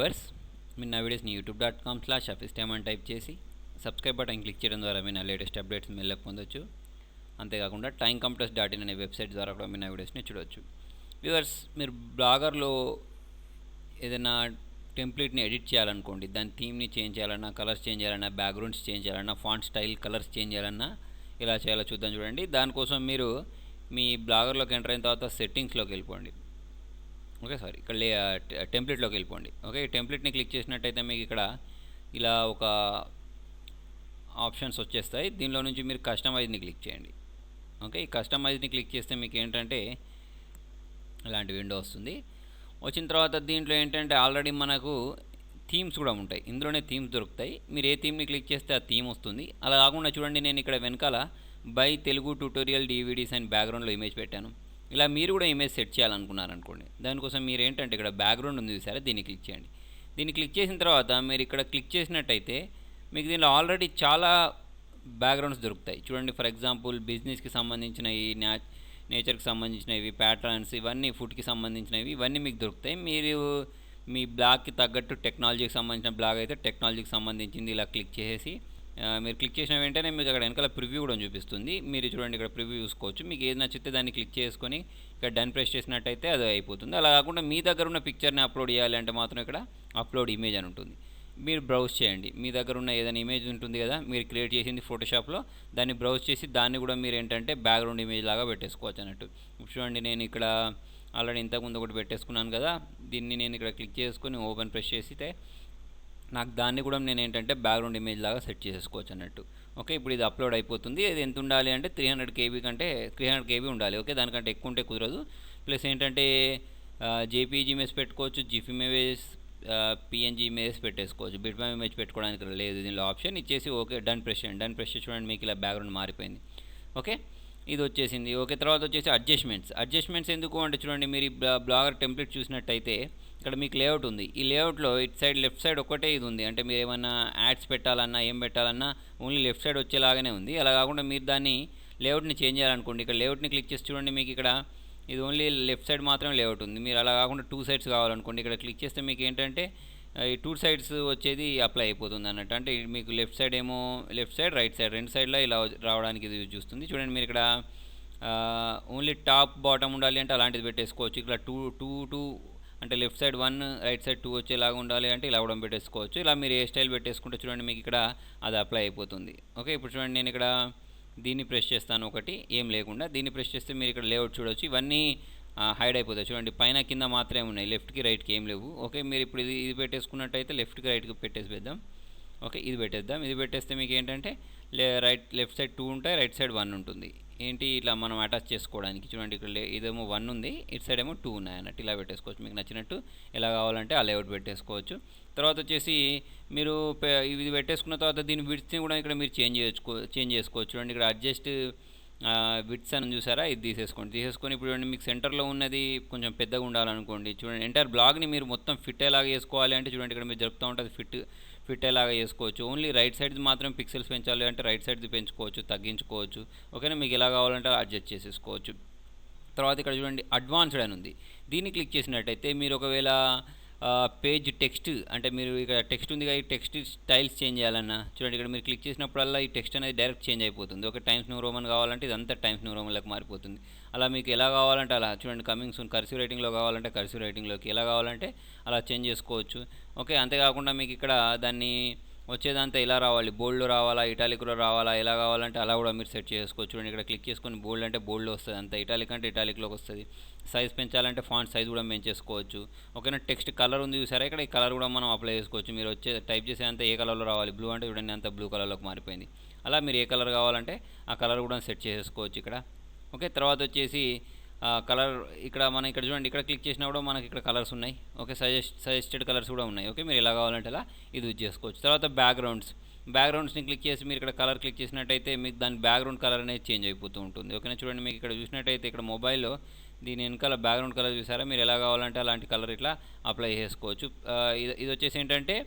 Viewers, మీరు నా వీడియోస్ని youtube.com/officetime అని టైప్ చేసి సబ్స్క్రైబ్ బటన్ క్లిక్ చేయడం ద్వారా మీరు నా లేటెస్ట్ అప్డేట్స్ మెల్లగా పొందొచ్చు. అంతేకాకుండా timecomputers.in అనే వెబ్సైట్ ద్వారా కూడా మీరు నా వీడియోస్ని చూడవచ్చు. వ్యూవర్స్, మీరు బ్లాగర్లో ఏదైనా టెంప్లెట్ని ఎడిట్ చేయాలనుకోండి, దాని థీమ్ని చేంజ్ చేయాలన్నా, కలర్స్ చేంజ్ చేయాలన్నా, బ్యాక్గ్రౌండ్స్ చేంజ్ చేయాలన్నా, ఫాంట్ స్టైల్ కలర్స్ చేంజ్ చేయాలన్నా ఎలా చేయాలో చూద్దాం. చూడండి, దానికోసం మీరు మీ బ్లాగర్లోకి ఎంటర్ అయిన తర్వాత సెట్టింగ్స్లోకి వెళ్ళిపోండి. ఓకే, సారీ, ఇక్కడ టెంప్లెట్లోకి వెళ్ళిపోండి. ఓకే, ఈ టెంప్లెట్ని క్లిక్ చేసినట్టయితే మీకు ఇక్కడ ఇలా ఒక ఆప్షన్స్ వచ్చేస్తాయి. దీనిలో నుంచి మీరు కస్టమైజ్ని క్లిక్ చేయండి. ఓకే, ఈ కస్టమైజ్ని క్లిక్ చేస్తే మీకు ఏంటంటే ఇలాంటి విండో వస్తుంది. వచ్చిన తర్వాత దీంట్లో ఏంటంటే ఆల్రెడీ మనకు థీమ్స్ కూడా ఉంటాయి. ఇందులోనే థీమ్స్ దొరుకుతాయి. మీరు ఏ థీమ్ని క్లిక్ చేస్తే ఆ థీమ్ వస్తుంది. అలా కాకుండా చూడండి, నేను ఇక్కడ వెనకాల బై తెలుగు ట్యూటోరియల్ DVDs అని బ్యాక్గ్రౌండ్లో ఇమేజ్ పెట్టాను. ఇలా మీరు కూడా ఇమేజ్ సెట్ చేయాలనుకున్నారనుకోండి, దానికోసం మీరు ఏంటంటే ఇక్కడ బ్యాక్గ్రౌండ్ ఉంది చూసారా, దీన్ని క్లిక్ చేయండి. దీన్ని క్లిక్ చేసిన తర్వాత మీరు ఇక్కడ క్లిక్ చేసినట్టయితే మీకు దీనిలో ఆల్రెడీ చాలా బ్యాక్గ్రౌండ్స్ దొరుకుతాయి. చూడండి, ఫర్ ఎగ్జాంపుల్ బిజినెస్కి సంబంధించినవి, నేచర్కి సంబంధించినవి, ప్యాటర్న్స్, ఇవన్నీ ఫుడ్కి సంబంధించినవి, ఇవన్నీ మీకు దొరుకుతాయి. మీరు మీ బ్లాగ్కి తగ్గట్టు టెక్నాలజీకి సంబంధించిన బ్లాగ్ అయితే టెక్నాలజీకి సంబంధించింది ఇలా క్లిక్ చేసేసి మీరు క్లిక్ చేసిన వెంటనే మీకు అక్కడ వెనకాల ప్రివ్యూ కూడా చూపిస్తుంది. మీరు చూడండి, ఇక్కడ ప్రివ్యూ చూసుకోవచ్చు. మీకు ఏది నచ్చితే దాన్ని క్లిక్ చేసుకొని ఇక్కడ డన్ ప్రెస్ చేసినట్టయితే అది అయిపోతుంది. అలా కాకుండా మీ దగ్గర ఉన్న పిక్చర్ని అప్లోడ్ చేయాలి అంటే మాత్రం ఇక్కడ అప్లోడ్ ఇమేజ్ అని ఉంటుంది. మీరు బ్రౌజ్ చేయండి. మీ దగ్గర ఉన్న ఏదైనా ఇమేజ్ ఉంటుంది కదా, మీరు క్రియేట్ చేసింది ఫోటోషాప్లో, దాన్ని బ్రౌజ్ చేసి దాన్ని కూడా మీరు ఏంటంటే బ్యాక్గ్రౌండ్ ఇమేజ్ లాగా పెట్టేసుకోవచ్చు అన్నట్టు. చూడండి, నేను ఇక్కడ ఆల్రెడీ ఇంతకుముందు ఒకటి పెట్టేసుకున్నాను కదా, దీన్ని నేను ఇక్కడ క్లిక్ చేసుకొని ఓపెన్ ప్రెస్ చేస్తే నాకు దాన్ని కూడా నేను ఏంటంటే బ్యాక్గ్రౌండ్ ఇమేజ్ లాగా సెట్ చేసేసుకోవచ్చు అన్నట్టు. ఓకే, ఇప్పుడు ఇది అప్లోడ్ అయిపోతుంది. ఇది ఎంత ఉండాలి అంటే 300 KB కంటే 300 KB ఉండాలి. ఓకే, దానికంటే ఎక్కువ ఉంటే కుదరదు. ప్లస్ ఏంటంటే JPG ఇమేజ్ పెట్టుకోవచ్చు, జిఫ్ ఇమేజ్, PNG ఇమేజ్ పెట్టేసుకోవచ్చు. బిట్మ్యాప్ ఇమేజ్ పెట్టుకోవడానికి లేదు. దీనిలో ఆప్షన్ ఇచ్చేసి ఓకే డన్ ప్రెస్ చేయండి. డన్ ప్రెస్ చేసి చూడండి, మీకు ఇలా బ్యాక్గ్రౌండ్ మారిపోయింది. ఓకే, ఇది వచ్చేసింది. ఓకే, తర్వాత వచ్చేసి అడ్జస్ట్మెంట్స్ ఎందుకు అంటే చూడండి, మీరు బ్లాగర్ టెంప్లెట్ చూసినట్టయితే ఇక్కడ మీకు లేఅవుట్ ఉంది. ఈ లేఅవుట్లో ఇటు సైడ్ లెఫ్ట్ సైడ్ ఒకటే ఇది ఉంది. అంటే మీరు ఏమైనా యాడ్స్ పెట్టాలన్నా, ఏం పెట్టాలన్నా ఓన్లీ లెఫ్ట్ సైడ్ వచ్చేలాగానే ఉంది. అలా కాకుండా మీరు దాన్ని లేఅవుట్ని చేంజ్ చేయాలనుకోండి, ఇక్కడ లేఅవుట్ని క్లిక్ చేసి చూడండి, మీకు ఇక్కడ ఇది ఓన్లీ లెఫ్ట్ సైడ్ మాత్రమే లేఅవుట్ ఉంది. మీరు అలా కాకుండా 2 sides కావాలనుకోండి, ఇక్కడ క్లిక్ చేస్తే మీకు ఏంటంటే ఈ 2 sides వచ్చేది అప్లై అయిపోతుంది అన్నట్టు. అంటే మీకు లెఫ్ట్ సైడ్ ఏమో లెఫ్ట్ సైడ్, రైట్ సైడ్, రెండు సైడ్లో ఇలా రావడానికి ఇది చూస్తుంది. చూడండి, మీరు ఇక్కడ ఓన్లీ టాప్ బాటమ్ ఉండాలి అంటే అలాంటిది పెట్టేసుకోవచ్చు. ఇక్కడ టూ అంటే లెఫ్ట్ సైడ్ 1, రైట్ సైడ్ 2 వచ్చేలాగా ఉండాలి అంటే ఇలా కూడా పెట్టేసుకోవచ్చు. ఇలా మీరు ఏ స్టైల్ పెట్టేసుకుంటే చూడండి, మీకు ఇక్కడ అది అప్లై అయిపోతుంది. ఓకే, ఇప్పుడు చూడండి, నేను ఇక్కడ దీన్ని ప్రెస్ చేస్తాను, ఒకటి ఏం లేకుండా దీన్ని ప్రెస్ చేస్తే మీరు ఇక్కడ లేఅవుట్ చూడవచ్చు. ఇవన్నీ హైడ్ అయిపోతాయి. చూడండి, పైన కింద మాత్రమే ఉన్నాయి, లెఫ్ట్కి రైట్కి ఏం లేవు. ఓకే, మీరు ఇప్పుడు ఇది పెట్టేసుకున్నట్టయితే లెఫ్ట్కి రైట్కి పెట్టేద్దాం. ఓకే, ఇది పెట్టేద్దాం. ఇది పెట్టేస్తే మీకు ఏంటంటే లెఫ్ట్ సైడ్ 2 ఉంటాయి, రైట్ సైడ్ 1 ఉంటుంది. ఏంటి ఇట్లా మనం అటాచ్ చేసుకోవడానికి. చూడండి, ఇక్కడ ఇదేమో 1 ఉంది, ఇటు సైడ్ ఏమో 2 ఉన్నాయి అన్నట్టు. ఇలా పెట్టేసుకోవచ్చు, మీకు నచ్చినట్టు ఎలా కావాలంటే ఆ లేఅవుట్ పెట్టేసుకోవచ్చు. తర్వాత వచ్చేసి మీరు ఇది పెట్టేసుకున్న తర్వాత దీని విడ్త్ని కూడా ఇక్కడ మీరు చేంజ్ చేసుకోవచ్చు. చూడండి, ఇక్కడ అడ్జస్ట్ విడ్త్స్ అని చూసారా, ఇది తీసేసుకొని ఇప్పుడు చూడండి, మీకు సెంటర్లో ఉన్నది కొంచెం పెద్దగా ఉండాలనుకోండి. చూడండి, ఎంటైర్ బ్లాగ్ని మీరు మొత్తం ఫిట్ ఎలాగా చేసుకోవాలి అంటే చూడండి, ఇక్కడ మీరు జరుపుతూ ఉంటుంది ఫిట్ ఎలాగా చేసుకోవచ్చు. ఓన్లీ రైట్ సైడ్ మాత్రం పిక్సెల్స్ పెంచాలి అంటే రైట్ సైడ్ది పెంచుకోవచ్చు, తగ్గించుకోవచ్చు. ఓకేనా, మీకు ఎలా కావాలంటే అడ్జస్ట్ చేసేసుకోవచ్చు. తర్వాత ఇక్కడ చూడండి, అడ్వాన్స్డ్ అని ఉంది. దీన్ని క్లిక్ చేసినట్టయితే మీరు ఒకవేళ పేజ్ టెక్స్ట్ అంటే మీరు ఇక్కడ టెక్స్ట్ ఉంది కదా, ఈ టెక్స్ట్ స్టైల్స్ చేంజ్ చేయాలన్నా చూడండి, ఇక్కడ మీరు క్లిక్ చేసినప్పుడల్లా ఈ టెక్స్ట్ అనేది డైరెక్ట్ చేంజ్ అయిపోతుంది. ఒక టైమ్స్ న్యూ రోమన్ కావాలంటే ఇదంతా టైమ్స్ న్యూ రోమన్లోకి మారిపోతుంది. అలా మీకు ఎలా కావాలంటే అలా చూడండి, కమింగ్ సూన్ కర్సివ్ రైటింగ్లో కావాలంటే కర్సివ్ రైటింగ్లోకి, ఎలా కావాలంటే అలా చేంజ్ చేసుకోవచ్చు. ఓకే, అంతేకాకుండా మీకు ఇక్కడ దాన్ని వచ్చేదంతా ఇలా రావాలి, బోల్డ్లో రావాలా, ఇటాలిక్లో రావాలా, ఎలా కావాలంటే అలా కూడా మీరు సెట్ చేసుకోవచ్చు. చూడండి, ఇక్కడ క్లిక్ చేసుకొని బోల్డ్ అంటే బోల్డ్లో వస్తుంది, అంత ఇటాలిక్ అంటే ఇటాలిక్లోకి వస్తుంది. సైజ్ పెంచాలంటే ఫాంట్ సైజ్ కూడా పెంచేసుకోవచ్చు. ఓకేనా, టెక్స్ట్ కలర్ ఉంది చూసారా, ఇక్కడ ఈ కలర్ కూడా మనం అప్లై చేసుకోవచ్చు. మీరు టైప్ చేసే అంతా ఏ కలర్లో రావాలి, బ్లూ అంటే చూడండి అంత బ్లూ కలర్లోకి మారిపోయింది. అలా మీరు ఏ కలర్ కావాలంటే ఆ కలర్ కూడా సెట్ చేసేసుకోవచ్చు ఇక్కడ. ఓకే, తర్వాత వచ్చేసి కలర్ ఇక్కడ మనం ఇక్కడ చూడండి, ఇక్కడ క్లిక్ చేసినా కూడా మనకి ఇక్కడ కలర్స్ ఉన్నాయి. ఓకే, సజెస్టెడ్ కలర్స్ కూడా ఉన్నాయి. ఓకే, మీరు ఎలా కావాలంటే అలా ఇది యూజ్ చేసుకోవచ్చు. తర్వాత బ్యాక్గ్రౌండ్స్ని క్లిక్ చేసి మీరు ఇక్కడ కలర్ క్లిక్ చేసినట్టయితే మీకు దాని బ్యాక్గ్రౌండ్ కలర్ అనేది చేంజ్ అయిపోతూ ఉంటుంది. ఓకేనా, చూడండి, మీకు ఇక్కడ చూసినట్టయితే ఇక్కడ మొబైల్లో దీని వెనకాల బ్యాక్గ్రౌండ్ కలర్ చూసారా, మీరు ఎలా కావాలంటే అలాంటి కలర్ ఇట్లా అప్లై చేసుకోవచ్చు. ఇది వచ్చేసి ఏంటంటే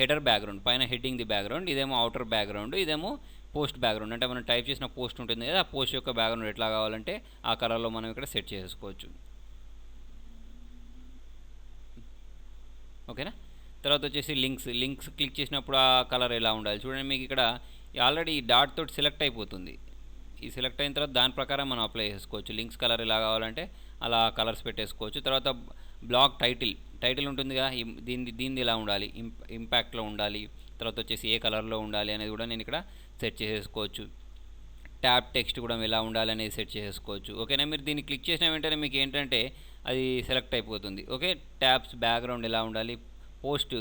హెడర్ బ్యాక్గ్రౌండ్, పైన హెడ్డింగ్ ది బ్యాక్గ్రౌండ్, ఇదేమో అవుటర్ బ్యాక్గ్రౌండ్, ఇదేమో పోస్ట్ బ్యాక్గ్రౌండ్. అంటే మనం టైప్ చేసిన పోస్ట్ ఉంటుంది కదా, ఆ పోస్ట్ యొక్క బ్యాక్గ్రౌండ్ ఎట్లా కావాలంటే ఆ కలర్లో మనం ఇక్కడ సెట్ చేసుకోవచ్చు. ఓకేనా, తర్వాత వచ్చేసి లింక్స్ క్లిక్ చేసినప్పుడు ఆ కలర్ ఎలా ఉండాలి చూడండి. మీకు ఇక్కడ ఆల్రెడీ ఈ డాట్ తోటి సెలెక్ట్ అయిపోతుంది. ఈ సెలెక్ట్ అయిన తర్వాత దాని ప్రకారం మనం అప్లై చేసుకోవచ్చు. లింక్స్ కలర్ ఎలా కావాలంటే అలా కలర్స్ పెట్టేసుకోవచ్చు. తర్వాత బ్లాగ్ టైటిల్ ఉంటుందిగా, దీనిది ఎలా ఉండాలి, ఇంపాక్ట్లో ఉండాలి, తర్వాత వచ్చేసి ఏ కలర్లో ఉండాలి అనేది కూడా నేను ఇక్కడ సెట్ చేసేసుకోవచ్చు. ట్యాబ్ టెక్స్ట్ కూడా ఎలా ఉండాలి అనేది సెట్ చేసుకోవచ్చు. ఓకేనా, మీరు దీన్ని క్లిక్ చేసిన వెంటనే మీకు ఏంటంటే అది సెలెక్ట్ అయిపోతుంది. ఓకే, ట్యాబ్స్ బ్యాక్గ్రౌండ్ ఎలా ఉండాలి, పోస్ట్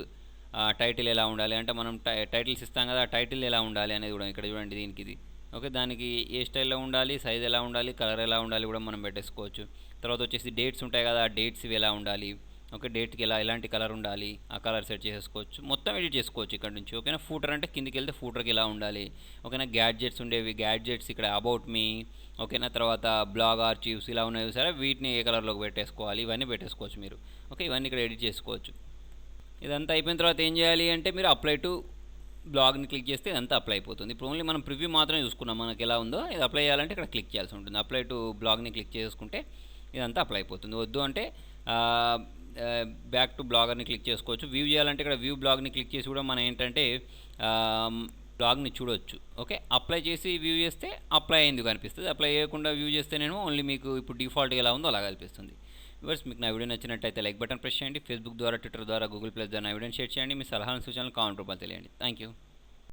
టైటిల్ ఎలా ఉండాలి అంటే మనం టైటిల్స్ ఇస్తాం కదా, ఆ టైటిల్ ఎలా ఉండాలి అనేది కూడా ఇక్కడ చూడండి. దీనికి ఇది ఓకే, దానికి ఏ స్టైల్లో ఉండాలి, సైజ్ ఎలా ఉండాలి, కలర్ ఎలా ఉండాలి కూడా మనం పెట్టేసుకోవచ్చు. తర్వాత వచ్చేసి డేట్స్ ఉంటాయి కదా, ఆ డేట్స్ ఇవి ఎలా ఉండాలి, ఓకే, డేట్కి ఎలాంటి కలర్ ఉండాలి, ఆ కలర్ సెట్ చేసుకోవచ్చు. మొత్తం ఎడిట్ చేసుకోవచ్చు ఇక్కడ నుంచి. ఓకేనా, ఫూటర్ అంటే కిందికి వెళ్తే ఫూటర్కి ఎలా ఉండాలి. ఓకేనా, గ్యాడ్జెట్స్ ఉండేవి, గ్యాడ్జెట్స్ ఇక్కడ అబౌట్ మీ. ఓకేనా, తర్వాత బ్లాగ్ ఆర్చీవ్స్ ఇలా ఉన్నాయి సరే, వీటిని ఏ కలర్లోకి పెట్టేసుకోవాలి, ఇవన్నీ పెట్టేసుకోవచ్చు మీరు. ఓకే, ఇవన్నీ ఇక్కడ ఎడిట్ చేసుకోవచ్చు. ఇదంతా అయిపోయిన తర్వాత ఏం చేయాలి అంటే మీరు అప్లై టు బ్లాగ్ని క్లిక్ చేస్తే ఇదంతా అప్లై అయిపోతుంది. ఇప్పుడు ఓన్లీ మనం ప్రివ్యూ మాత్రమే చూసుకున్నాం మనకి ఎలా ఉందో. ఇది అప్లై చేయాలంటే ఇక్కడ క్లిక్ చేయాల్సి ఉంటుంది. అప్లై టు బ్లాగ్ని క్లిక్ చేసుకుంటే ఇదంతా అప్లై అయిపోతుంది. వద్దు అంటే బ్యాక్ టు బ్లాగర్ని క్లిక్ చేసుకోవచ్చు. వ్యూ చేయాలంటే ఇక్కడ వ్యూ బ్లాగ్ని క్లిక్ చేసి కూడా మనం ఏంటంటే బ్లాగ్ని చూడవచ్చు. ఓకే, అప్లై చేసి వ్యూ చేస్తే అప్లై అయింది కనిపిస్తుంది. అప్లై చేయకుండా వ్యూ చేస్తేనేమో ఓన్లీ మీకు ఇప్పుడు డిఫాల్ట్గా ఎలా ఉందో అలా కనిపిస్తుంది. వ్యూవర్స్, మీకు నా వీడియో నచ్చినట్టయితే లైక్ బటన్ ప్రెస్ చేయండి. ఫేస్బుక్ ద్వారా, ట్విట్టర్ ద్వారా, గూగుల్ ప్లస్ ద్వారా నా వీడియోని షేర్ చేయండి. మీ సలహాలను సూచనలు కామెంట్ రూపంలో తెలియండి. Thank you.